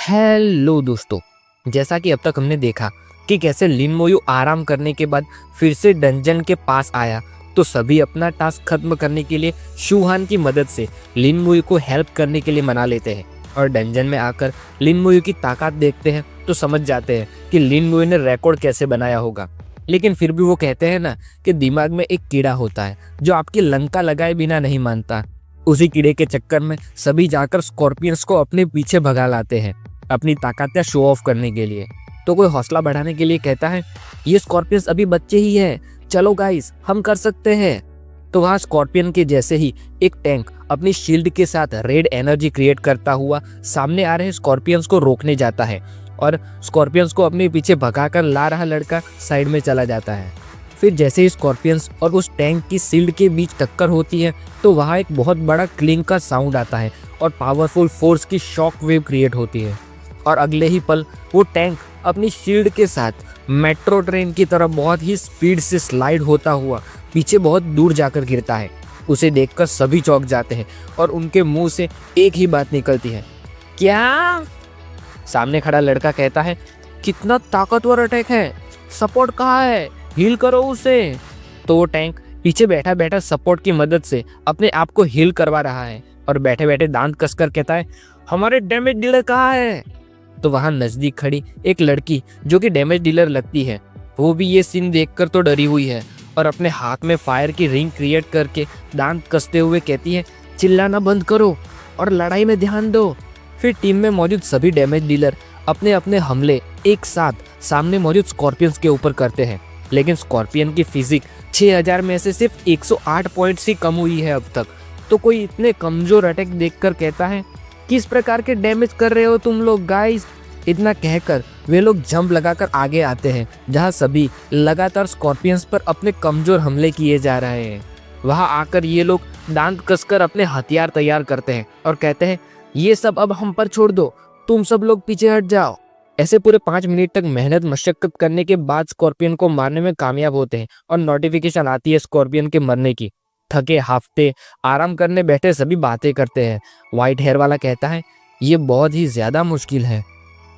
Hello दोस्तों, जैसा कि अब तक हमने देखा कि कैसे लिन मोयू आराम करने के बाद फिर से डंजन के पास आया, तो सभी अपना टास्क खत्म करने के लिए शूहान की मदद से लिन मोयू को हेल्प करने के लिए मना लेते हैं। और डंजन में आकर लिन मोयू की ताकत देखते हैं तो समझ जाते हैं कि लिन मोयू ने रिकॉर्ड कैसे बनाया होगा। लेकिन फिर भी वो कहते हैं ना कि दिमाग में एक कीड़ा होता है जो आपकी लंका लगाए बिना नहीं मानता। उसी कीड़े के चक्कर में सभी जाकर स्कॉर्पियंस को अपने पीछे भगा लाते हैं अपनी ताकत या शो ऑफ करने के लिए। तो कोई हौसला बढ़ाने के लिए कहता है, ये स्कॉर्पियंस अभी बच्चे ही हैं, चलो गाइस हम कर सकते हैं। तो वहाँ स्कॉर्पियन के जैसे ही एक टैंक अपनी शील्ड के साथ रेड एनर्जी क्रिएट करता हुआ सामने आ रहे स्कॉर्पियंस को रोकने जाता है और स्कॉर्पियंस को अपने पीछे भगाकर ला रहा लड़का साइड में चला जाता है। फिर जैसे ही स्कॉर्पियंस और उस टैंक की शील्ड के बीच टक्कर होती है तो वहाँ एक बहुत बड़ा क्लिंग का साउंड आता है और पावरफुल फोर्स की शॉक वेव क्रिएट होती है। और अगले ही पल वो टैंक अपनी शील्ड के साथ मेट्रो ट्रेन की तरह बहुत ही स्पीड से स्लाइड होता हुआ पीछे बहुत दूर जाकर गिरता है। उसे देखकर सभी चौंक जाते हैं और उनके मुंह से एक ही बात निकलती है, क्या? सामने खड़ा लड़का कहता है, कितना ताकतवर अटैक है, सपोर्ट कहाँ है, हील करो उसे। तो वो टैंक पीछे बैठा बैठा सपोर्ट की मदद से अपने आप को हील करवा रहा है और बैठे बैठे दांत कसकर कहता है, हमारे डैमेज डीलर कहाँ है? तो वहां नजदीक खड़ी एक लड़की जो कि डैमेज डीलर लगती है, वो भी ये सीन देखकर तो डरी हुई है और अपने हाथ में फायर की रिंग क्रिएट करके दांत कसते हुए कहती है, चिल्लाना बंद करो और लड़ाई में ध्यान दो। फिर टीम में मौजूद सभी डैमेज डीलर अपने अपने हमले एक साथ सामने मौजूद स्कॉर्पियंस के ऊपर करते हैं। लेकिन स्कॉर्पियन की फिजिक 6000 में से सिर्फ 108 पॉइंट्स ही कम हुई है अब तक। तो कोई इतने कमजोर अटैक देखकर कहता है, किस प्रकार के डैमेज कर रहे हो तुम लोग गाइस? इतना कहकर वे लोग जंप लगाकर आगे आते हैं जहां सभी लगातार स्कॉर्पियंस पर अपने कमजोर हमले किए जा रहे हैं। वहां आकर ये लोग दांत कसकर अपने हथियार तैयार करते हैं और कहते हैं, ये सब अब हम पर छोड़ दो, तुम सब लोग पीछे हट जाओ। ऐसे पूरे 5 मिनट तक मेहनत मशक्कत करने के बाद स्कॉर्पियन को मारने में कामयाब होते हैं और नोटिफिकेशन आती है स्कॉर्पियन के मरने की। थके हाफते आराम करने बैठे सभी बातें करते हैं। व्हाइट हेयर वाला कहता है, ये बहुत ही ज्यादा मुश्किल है।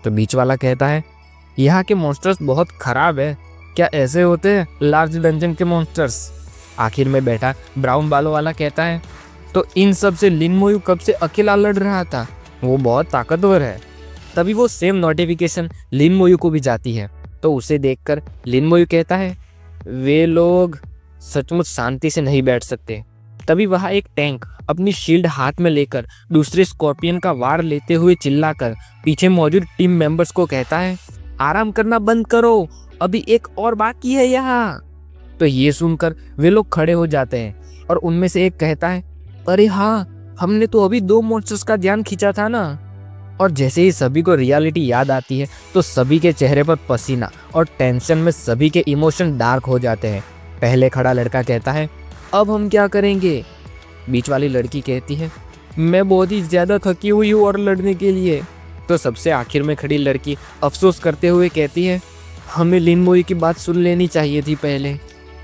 तो बीच वाला कहता है, यहाँ के मॉन्स्टर्स बहुत खराब है, क्या ऐसे होते हैं लार्ज डंजन के मॉन्स्टर्स? आखिर में बैठा ब्राउन बालों वाला कहता है, तो इन सब से लिन मोयू कब से अकेला लड़ रहा था, वो बहुत ताकतवर है। तभी वो सेम नोटिफिकेशन लिन मोयू को भी जाती है। तो उसे देखकर लिन मोयू कहता है, वे लोग सचमुच शांति से नहीं बैठ सकते। तभी वहाँ एक टैंक अपनी शील्ड हाथ में लेकर दूसरे स्कॉर्पियन का वार लेते हुए चिल्लाकर पीछे मौजूद टीम मेंबर्स को कहता है, आराम करना बंद करो, अभी एक और बाकी है यहाँ। तो ये सुनकर वे लोग खड़े हो जाते हैं और उनमें से एक कहता है, अरे हाँ, हमने तो अभी 2 मॉन्स्टर्स का ध्यान खींचा था ना। और जैसे ही सभी को रियलिटी याद आती है तो सभी के चेहरे पर पसीना और टेंशन में सभी के इमोशन डार्क हो जाते हैं। पहले खड़ा लड़का कहता है, अब हम क्या करेंगे? बीच वाली लड़की कहती है, मैं बहुत ही ज्यादा थकी हुई हूँ और लड़ने के लिए। तो सबसे आखिर में खड़ी लड़की अफसोस करते हुए कहती है, हमें लिन मोयू की बात सुन लेनी चाहिए थी पहले।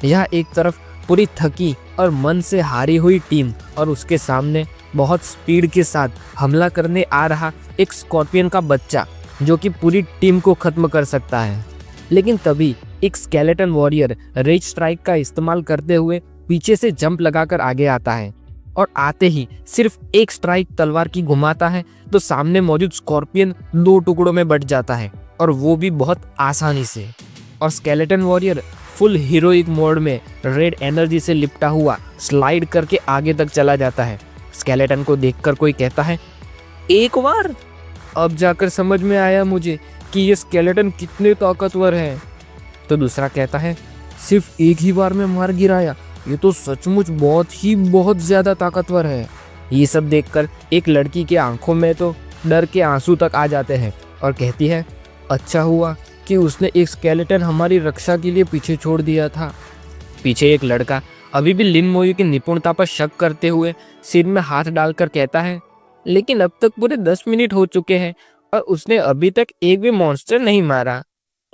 यहाँ एक तरफ पूरी थकी और मन से हारी हुई टीम और उसके सामने बहुत स्पीड के साथ हमला करने आ रहा एक स्कॉर्पियन का बच्चा जो कि पूरी टीम को खत्म कर सकता है। लेकिन तभी एक स्केलेटन वॉरियर रेज स्ट्राइक का इस्तेमाल करते हुए पीछे से जंप लगाकर आगे आता है और आते ही सिर्फ एक स्ट्राइक तलवार की घुमाता है तो सामने मौजूद स्कॉर्पियन 2 टुकड़ों में बट जाता है और वो भी बहुत आसानी से। और skeleton warrior full heroic mode में रेड एनर्जी से लिपटा हुआ स्लाइड करके आगे तक चला जाता है। स्केलेटन को देखकर कोई कहता है, एक बार? अब जाकर समझ में आया मुझे कि ये स्केलेटन कितने ताकतवर है। तो दूसरा कहता है, सिर्फ एक ही बार में मार गिराया, ये तो सचमुच बहुत ज्यादा ताकतवर है। ये सब देखकर एक लड़की के आंखों में तो डर के आंसू तक आ जाते हैं और कहती है, अच्छा हुआ कि उसने एक स्केलेटन हमारी रक्षा के लिए पीछे छोड़ दिया था। पीछे एक लड़का अभी भी लिन मोयू की निपुणता पर शक करते हुए सिर में हाथ डालकर कहता है, लेकिन अब तक पूरे 10 मिनट हो चुके हैं और उसने अभी तक एक भी मॉन्स्टर नहीं मारा।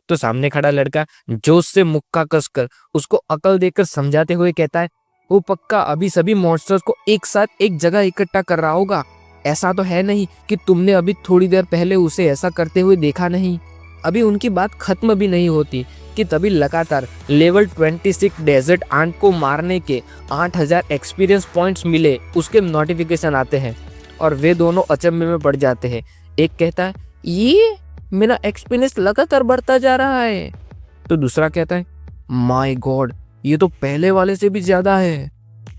तो सामने खड़ा लड़का जोश से मुक्का कसकर उसको अकल देकर समझाते हुए कहता है, वो पक्का अभी सभी मॉन्स्टर्स को एक साथ एक जगह इकट्ठा कर रहा होगा ऐसा तो है नहीं कि तुमने अभी थोड़ी देर पहले उसे ऐसा करते हुए देखा नहीं। अभी उनकी बात खत्म भी नहीं होती कि तभी लगातार लेवल 26 डेजर्ट आंट को मारने के 8000 एक्सपीरियंस पॉइंट्स मिले उसके नोटिफिकेशन आते हैं और वे दोनों अचंभे में पड़ जाते हैं। एक कहता है ये मेरा एक्सपीरियंस लगातार बढ़ता जा रहा है, तो दूसरा कहता है माय गॉड ये तो पहले वाले से भी ज्यादा है।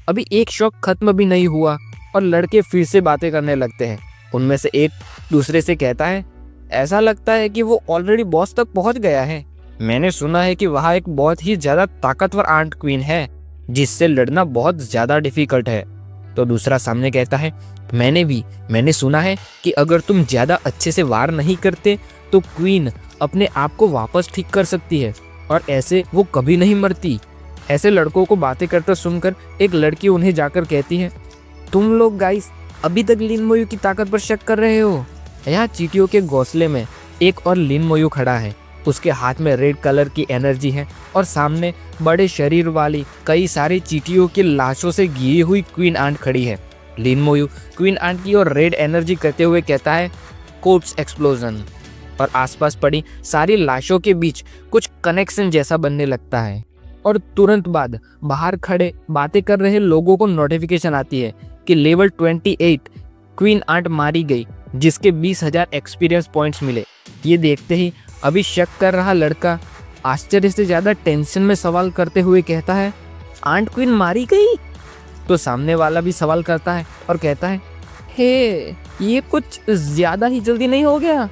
अभी एक शॉक खत्म भी नहीं हुआ और लड़के फिर से बातें करने लगते हैं। उनमें से एक दूसरे से कहता है ऐसा लगता है कि वो ऑलरेडी बॉस तक पहुंच गया है। मैंने सुना है कि वहाँ एक बहुत ही ज्यादा ताकतवर आंट क्वीन है जिससे लड़ना बहुत ज्यादा डिफिकल्ट है। तो दूसरा सामने कहता है मैंने सुना है कि अगर तुम ज्यादा अच्छे से वार नहीं करते तो क्वीन अपने आप को वापस ठीक कर सकती है और ऐसे वो कभी नहीं मरती। ऐसे लड़कों को बातें करते सुनकर एक लड़की उन्हें जाकर कहती है तुम लोग गाइस अभी तक लिन मोयू की ताकत पर शक कर रहे हो। यहाँ चींटियों के घोंसले में एक और लिन मोयू खड़ा है। उसके हाथ में रेड कलर की एनर्जी है और सामने बड़े शरीर वाली कई सारी चींटियों की लाशों से घिरी हुई क्वीन आंट खड़ी है। लिन मोयू क्वीन आंट की और रेड एनर्जी करते हुए कहता है कोर्प्स एक्सप्लोजन, और आसपास पड़ी सारी लाशों के बीच कुछ कनेक्शन जैसा बनने लगता है। और तुरंत बाद बाहर खड़े बातें कर रहे लोगों को नोटिफिकेशन आती है कि लेवल 28 क्वीन आंट मारी गई जिसके 20,000 एक्सपीरियंस पॉइंट्स मिले। ये देखते ही अभी शक कर रहा लड़का आश्चर्य से ज्यादा टेंशन में सवाल करते हुए कहता है आंट क्वीन मारी गई? तो सामने वाला भी सवाल करता है और कहता है हे ये कुछ ज्यादा ही जल्दी नहीं हो गया?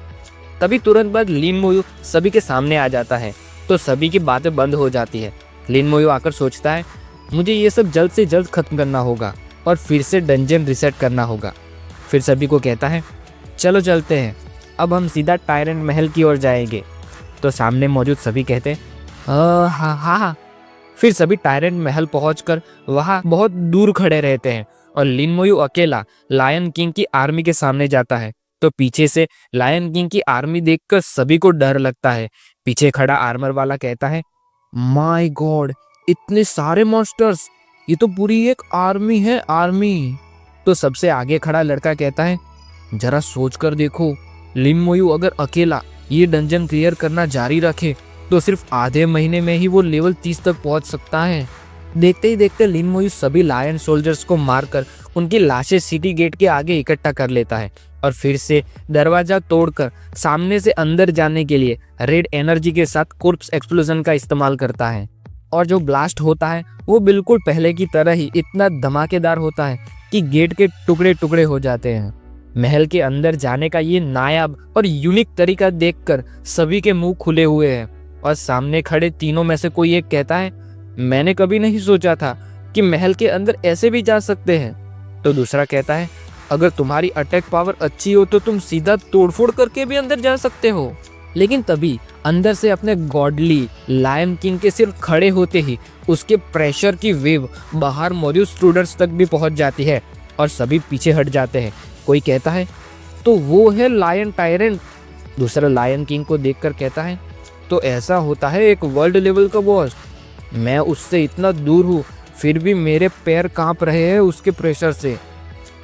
तभी तुरंत बाद लिन मोयू सभी के सामने आ जाता है तो सभी की बातें बंद हो जाती है। लिन मोयू आकर सोचता है मुझे ये सब जल्द से जल्द खत्म करना होगा और फिर से डंजन रिसेट करना होगा। फिर सभी को कहता है चलो चलते हैं, अब हम सीधा टायरेंट महल की ओर जाएंगे। तो सामने मौजूद सभी कहते हाँ। फिर सभी टायरेंट महल पहुंचकर वहाँ बहुत दूर खड़े रहते हैं और लिन मोयू अकेला लायन किंग की आर्मी के सामने जाता है। तो पीछे से लायन किंग की आर्मी देखकर सभी को डर लगता है। पीछे खड़ा आर्मर वाला कहता है माय गॉड इतने सारे मॉन्स्टर्स, ये तो पूरी एक आर्मी है आर्मी। तो सबसे आगे खड़ा लड़का कहता है जरा सोच कर देखो, लिन मोयू अगर अकेला ये डंजन क्लियर करना जारी रखे तो सिर्फ आधे महीने में ही वो लेवल 30 तक पहुंच सकता है। देखते ही देखते लिन मोयू सभी लायन सोल्जर्स को मारकर उनकी लाशें सिटी गेट के आगे इकट्ठा कर लेता है और फिर से दरवाजा तोड़कर सामने से अंदर जाने के लिए रेड एनर्जी के साथ कोर्प्स एक्सप्लोजन का इस्तेमाल करता है। और जो ब्लास्ट होता है वो बिल्कुल पहले की तरह ही इतना धमाकेदार होता है कि गेट के टुकड़े टुकड़े हो जाते हैं। महल के अंदर जाने का ये नायाब और यूनिक तरीका देखकर सभी के मुंह खुले हुए हैं और सामने खड़े तीनों में से कोई एक कहता है मैंने कभी नहीं सोचा था कि महल के अंदर ऐसे भी जा सकते हैं। तो दूसरा कहता है अगर तुम्हारी अटैक पावर अच्छी हो तो तुम सीधा तोड़फोड़ करके भी अंदर जा सकते हो। लेकिन तभी अंदर से अपने गॉडली लायन किंग के सिर खड़े होते ही उसके प्रेशर की वेव बाहर मौजूद स्टूडेंट्स तक भी पहुंच जाती है और सभी पीछे हट जाते हैं। कोई कहता है तो वो है लायन टायरेंट। दूसरा लायन किंग को देखकर कहता है तो ऐसा होता है एक वर्ल्ड लेवल का बॉस। मैं उससे इतना दूर हूँ फिर भी मेरे पैर कांप रहे हैं उसके प्रेशर से।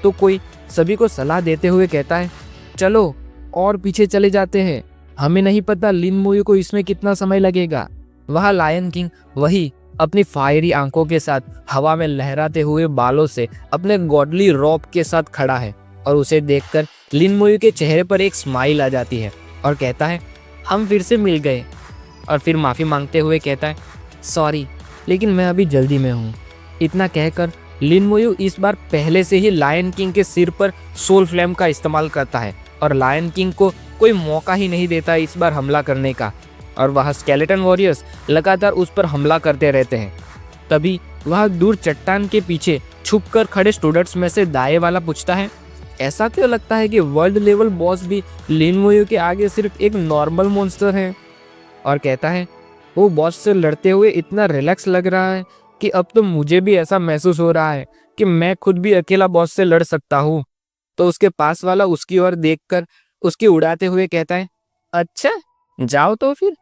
तो कोई सभी को सलाह देते हुए कहता है चलो और पीछे चले जाते हैं, हमें नहीं पता लिन मोयू को इसमें कितना समय लगेगा। वहाँ लायन किंग वही अपनी फायरी आंखों के साथ हवा में लहराते हुए बालों से अपने गॉडली रॉब के साथ खड़ा है और उसे देखकर लिन मोयू के चेहरे पर एक स्माइल आ जाती है और कहता है हम फिर से मिल गए। और फिर माफ़ी मांगते हुए कहता है सॉरी लेकिन मैं अभी जल्दी में हूँ। इतना कहकर लिन मोयू इस बार पहले से ही लायन किंग के सिर पर सोल फ्लेम का इस्तेमाल करता है और लायन किंग को कोई मौका ही नहीं देता इस बार हमला करने का और वह स्केलेटन वॉरियर्स लगातार उस पर हमला करते रहते हैं। तभी वह दूर चट्टान के पीछे छुपकर खड़े स्टूडेंट्स में से दाएं वाला पूछता है ऐसा क्यों लगता है कि वर्ल्ड लेवल बॉस भी लिन मोयू के आगे सिर्फ एक नॉर्मल मॉन्स्टर है? और कहता है वो बॉस से लड़ते हुए इतना रिलैक्स लग रहा है कि अब तो मुझे भी ऐसा महसूस हो रहा है कि मैं खुद भी अकेला बॉस से लड़ सकता हूँ। तो उसके पास वाला उसकी ओर देखकर उसकी उड़ाते हुए कहता है अच्छा जाओ तो फिर,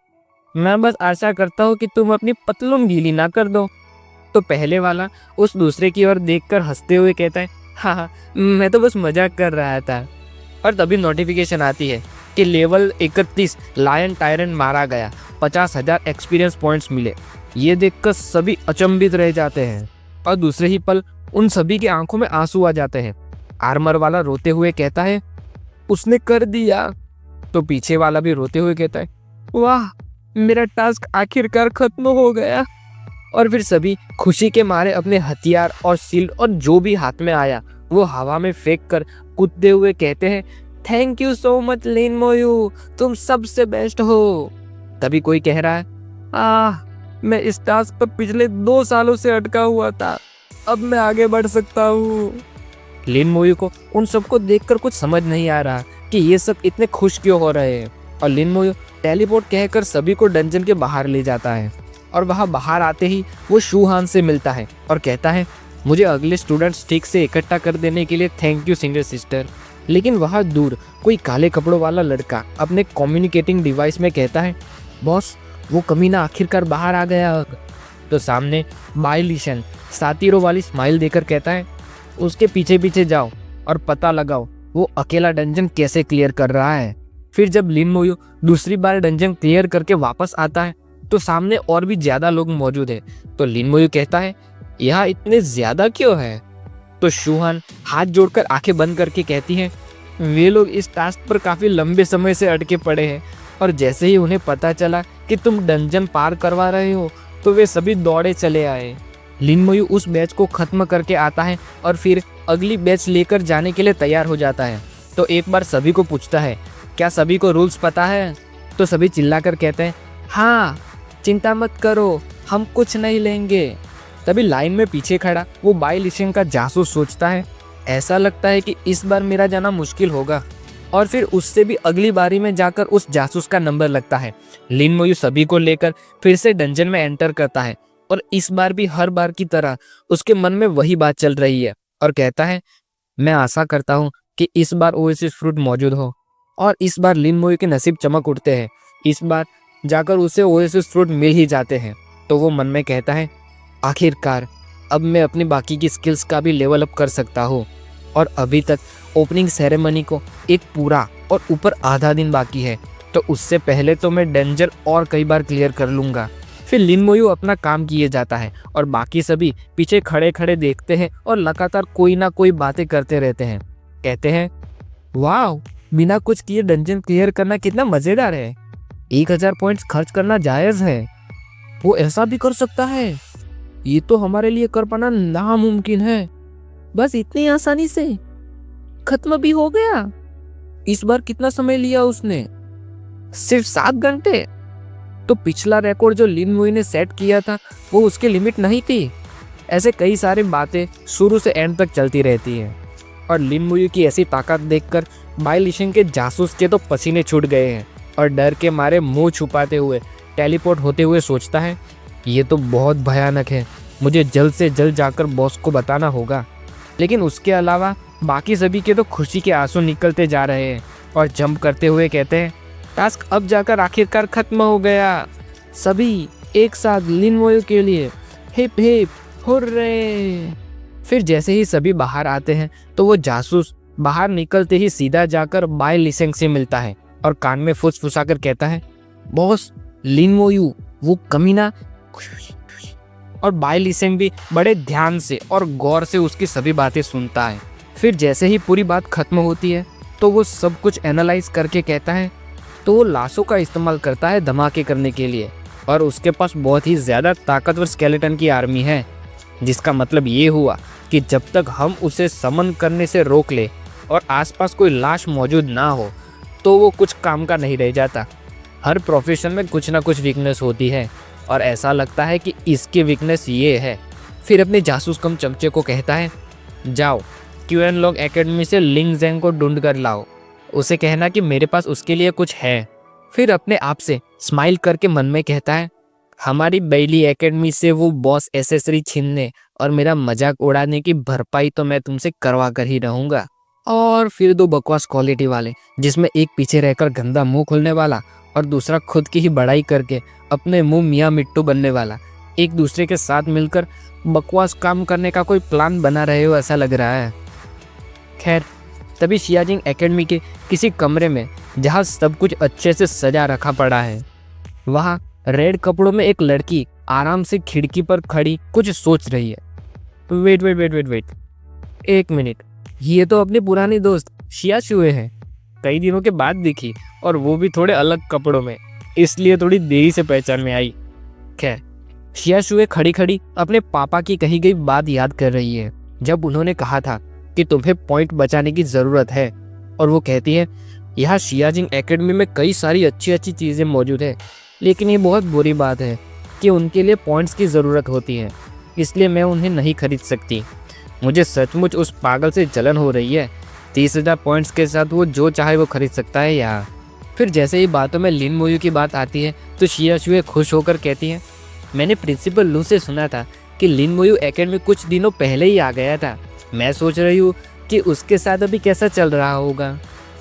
मैं बस आशा करता हूँ कि तुम अपनी पतलून गीली ना कर दो। तो पहले वाला उस दूसरे की ओर देखकर हंसते हुए कहता है हाँ हाँ, मैं तो बस मजाक कर रहा था। और तभी नोटिफिकेशन आती है कि लेवल 31 लायन टायरन मारा गया, 50,000 एक्सपीरियंस पॉइंट्स मिले। ये देखकर सभी अचंभित रह जाते हैं और दूसरे ही पल उन सभी की आंखों में आंसू आ जाते हैं। आर्मर वाला रोते हुए कहता है, उसने कर दिया। तो पीछे वाला भी रोते हुए कहता है, वाह, मेरा टास्क आखिरकार खत्म हो गया। और फिर सभी खुशी के मारे अपने हथियार और शील्ड और जो भी हाथ में आया वो हवा में फेंक कर कूदते हुए कहते हैं, thank you so much Lin Moyu, तुम सबसे बेस्ट हो। तभी कोई कह रहा है, मैं इस टास्क पर पिछले 2 सालों से अटका हुआ था, अब मैं आगे बढ़ सकता हूँ। लिन मोयू को उन सबको देखकर कुछ समझ नहीं आ रहा कि ये सब इतने खुश क्यों हो रहे हैं। और लिन मोयू टेलीपोर्ट कहकर सभी को डंजन के बाहर ले जाता है और वहाँ बाहर आते ही वो शूहान से मिलता है और कहता है, मुझे अगले स्टूडेंट्स ठीक से इकट्ठा कर देने के लिए थैंक यू सीनियर सिस्टर। लेकिन वहाँ दूर कोई काले कपड़ों वाला लड़का अपने कम्युनिकेटिंग डिवाइस में कहता है, बॉस, वो कमीना आखिरकार बाहर आ गया। तो सामने बाइलिशन सातिरों वाली स्माइल देकर कहता है, उसके पीछे पीछे जाओ और पता लगाओ वो अकेला डंजन कैसे क्लियर कर रहा है। फिर जब लिन मोयू दूसरी बार डंजन क्लियर करके वापस आता है तो सामने और भी ज्यादा लोग मौजूद है। तो लिन मोयू कहता है, यहाँ इतने ज्यादा क्यों है? तो शूहान हाथ जोड़कर आंखें बंद करके कहती है, वे लोग इस टास्क पर काफी लंबे समय से अटके पड़े हैं और जैसे ही उन्हें पता चला कि तुम डंजन पार करवा रहे हो तो वे सभी दौड़े चले आए। लिन मोयू उस बैच को खत्म करके आता है और फिर अगली बैच लेकर जाने के लिए तैयार हो जाता है। तो एक बार सभी को पूछता है, क्या सभी को रूल्स पता है? तो सभी चिल्लाकर कहते हैं, हाँ, चिंता मत करो, हम कुछ नहीं लेंगे। तभी लाइन में पीछे खड़ा वो बाइलिशन का जासूस सोचता है, ऐसा लगता है कि इस बार मेरा जाना मुश्किल होगा। और फिर उससे भी अगली बारी में जाकर उस जासूस का नंबर लगता है। लिन मोयू सभी को लेकर फिर से डंजन में एंटर करता है और इस बार भी हर बार की तरह उसके मन में वही बात चल रही है और कहता है, मैं आशा करता हूँ कि इस बार ओएसिस फ्रूट मौजूद हो। और इस बार लिन मोयू के नसीब चमक उठते हैं। इस बार जाकर उसे ओएसिस फ्रूट मिल ही जाते हैं। तो वो मन में कहता है, आखिरकार अब मैं अपनी बाकी की स्किल्स का भी लेवल अप कर सकता हूँ। और अभी तक ओपनिंग सेरेमनी को एक पूरा और ऊपर आधा दिन बाकी है, तो उससे पहले तो मैं डंजन और कई बार क्लियर कर लूँगा। फिर लिन मोयू अपना काम किए जाता है और बाकी सभी पीछे खड़े खड़े देखते हैं और लगातार कोई ना कोई बातें करते रहते हैं। कहते हैं, वाह, बिना कुछ किए डंजन क्लियर करना कितना मज़ेदार है। 1000 पॉइंट्स खर्च करना जायज़ है। वो ऐसा भी कर सकता है, ये तो हमारे लिए कर पाना नामुमकिन है। बस इतनी आसानी से खत्म भी हो गया। इस बार कितना समय लिया उसने? सिर्फ 7 घंटे। तो पिछला रिकॉर्ड जो लिन मोयू ने सेट किया था वो उसकी लिमिट नहीं थी। ऐसे कई सारी बातें शुरू से एंड तक चलती रहती हैं और लिन मोयू की ऐसी ताकत देखकर बाइलिशन के जासूस के तो पसीने छूट गए हैं और डर के मारे मुंह छुपाते हुए टेलीपोर्ट होते हुए सोचता है, ये तो बहुत भयानक है, मुझे जल्द से जल्द जाकर बॉस को बताना होगा। लेकिन उसके अलावा बाकी सभी के तो खुशी के आंसू निकलते जा रहे हैं और जंप करते हुए कहते हैं, टास्क अब जाकर आखिरकार खत्म हो गया। सभी एक साथ लिन मोयू के लिए हिप हिप हुर्रे। फिर जैसे ही सभी बाहर आते हैं तो वो जासूस बाहर निकलते ही सीधा जाकर बाइलिशन से मिलता है और कान में फुसफुसाकर कहता है, बॉस, लिन मोयू वो कमीना। और बाइलिशन भी बड़े ध्यान से और गौर से उसकी सभी बातें सुनता है। फिर जैसे ही पूरी बात खत्म होती है तो वो सब कुछ एनालाइज करके कहता है, तो वो लाशों का इस्तेमाल करता है धमाके करने के लिए और उसके पास बहुत ही ज़्यादा ताकतवर स्केलेटन की आर्मी है, जिसका मतलब ये हुआ कि जब तक हम उसे समन करने से रोक ले और आसपास कोई लाश मौजूद ना हो तो वो कुछ काम का नहीं रह जाता। हर प्रोफेशन में कुछ ना कुछ वीकनेस होती है और ऐसा लगता है कि इसकी वीकनेस ये है। फिर अपने जासूस कम चमचे को कहता है, जाओ क्यूएन लॉन्ग एकेडमी से लिंग जेंग को ढूंढ कर लाओ, उसे कहना कि मेरे पास उसके लिए कुछ है। फिर अपने आप से स्माइल करके मन में कहता है, हमारी बैली एकेडमी से वो बॉस एसेसरी छीनने और मेरा मजाक उड़ाने की भरपाई तो मैं तुमसे करवा कर ही रहूंगा। और फिर 2 बकवास क्वालिटी वाले, जिसमें एक पीछे रहकर गंदा मुंह खोलने वाला और दूसरा खुद की ही बड़ाई करके अपने मुंह मियाँ मिट्टू बनने वाला, एक दूसरे के साथ मिलकर बकवास काम करने का कोई प्लान बना रहे हो ऐसा लग रहा है। खैर, तभी शियाजिंग एकेडमी के किसी कमरे में, जहाँ सब कुछ अच्छे से सजा रखा पड़ा है, वहाँ रेड कपड़ों में एक लड़की आराम से खिड़की पर खड़ी कुछ सोच रही है। Wait wait wait wait wait, एक मिनट, ये तो अपनी पुरानी दोस्त शिया शुए हैं। कई दिनों के बाद दिखी, और वो भी थोड़े अलग कपड़ों में, इसलिए थोड़ी देरी से पहचान में आई। खैर, शिया शुए खड़ी खड़ी अपने पापा की कही गई बात याद कर रही है, जब उन्होंने कहा था कि तुम्हें पॉइंट बचाने की ज़रूरत है। और वो कहती है, यहाँ शियाजिंग एकेडमी में कई सारी अच्छी अच्छी चीज़ें मौजूद है, लेकिन ये बहुत बुरी बात है कि उनके लिए पॉइंट्स की ज़रूरत होती है, इसलिए मैं उन्हें नहीं खरीद सकती। मुझे सचमुच उस पागल से जलन हो रही है। 30,000 पॉइंट्स के साथ वो जो चाहे वो खरीद सकता है यहाँ। फिर जैसे ही बातों में लिन मोयू की बात आती है तो शिया शुए खुश होकर कहती है, मैंने प्रिंसिपल लू से सुना था कि लिन मोयू एकेडमी कुछ दिनों पहले ही आ गया था। मैं सोच रही हूँ कि उसके साथ अभी कैसा चल रहा होगा,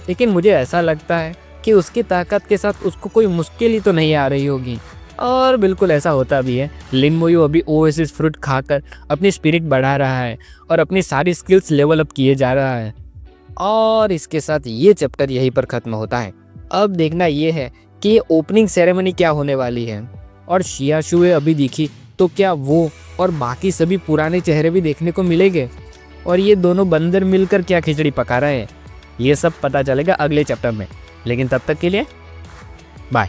लेकिन मुझे ऐसा लगता है कि उसकी ताकत के साथ उसको कोई मुश्किल ही तो नहीं आ रही होगी। और बिल्कुल ऐसा होता भी है। लिन मोयू अभी ओएसिस फ्रूट खाकर अपनी स्पिरिट बढ़ा रहा है और अपनी सारी स्किल्स लेवल अप किए जा रहा है। और इसके साथ ये चैप्टर यहीं पर ख़त्म होता है। अब देखना ये है कि ये ओपनिंग सेरेमनी क्या होने वाली है, और शिया शुए अभी दिखी तो क्या वो और बाकी सभी पुराने चेहरे भी देखने को मिलेंगे, और ये दोनों बंदर मिलकर क्या खिचड़ी पका रहे हैं, ये सब पता चलेगा अगले चैप्टर में। लेकिन तब तक के लिए बाय।